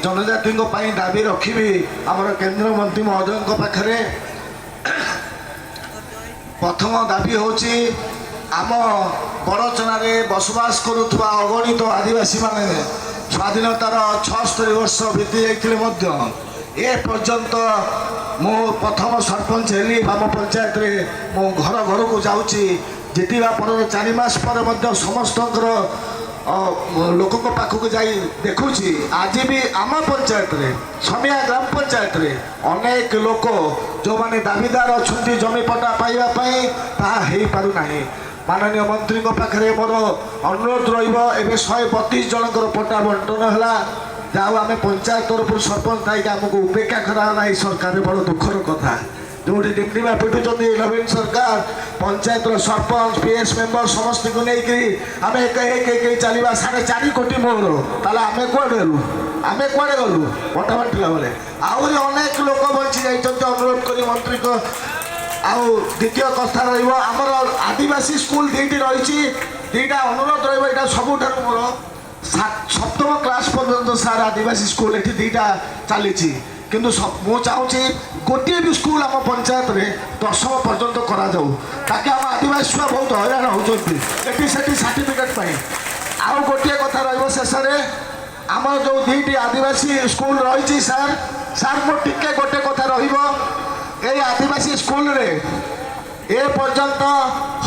जनजाति दाबी रखी आमर केंद्र मंत्री महोदय पाखे प्रथम दाबी हूँ आम बड़चना बसवास करुवा अगणित आदिवासी माने स्वाधीनतार 76 वर्ष बीती जाते ए पर्यंत मु प्रथम सरपंच हेली आम पंचायत रे मो घर घर को जाऊँगी जीतवा पर 4 मास पर समस्त लोकों पाखक जा देखुची आज भी आम पंचायत रे समिया ग्राम पंचायत रे अनेक लोक जो माने दाबीदार अच्छा जमी पट्टा पाइबापी ताही पारु नाही। माननीय मंत्री पाखे मोर अनुरोध रही 132 जनकर पट्टा बंटन है जाओ आम पंचायत तरफ सरपंच थी आमको उपेक्षा करा सरकार बड़ दुखर कथा जो डिप्टीमा पिटुंट नवीन सरकार पंचायत सरपंच पीएस मेंबर समस्त को लेकिन आम एक चलवा 4.5 कोटी मोर ताले आम कड़े गलु आम कड़े गलु पट्टा बांटिला बेले आहरी अनेक लोक बची जाइए अनुरोध कर मंत्री को आउ द्वितीय कथा रमर आदिवासी स्कूल 2टी रही 2टा अनुरोध रहा सबुठ मोर 7म क्लास पर्यंत सार आदिवासी स्कूल ये 2टा चली किंतु मु चाहूँगी गोटे भी स्कूल आम पंचायत रे 10म पर्यंत करा जाऊ ताकि आम आदिवासी छुआ बहुत हैरान होती सर्टिफिकेट आउ गोटे कथा शेष आम जो 2टी आदिवासी स्कूल रही सार सार मोर टिके गोटे कथा रही आदिवासी स्कूल रे ए पर्यंत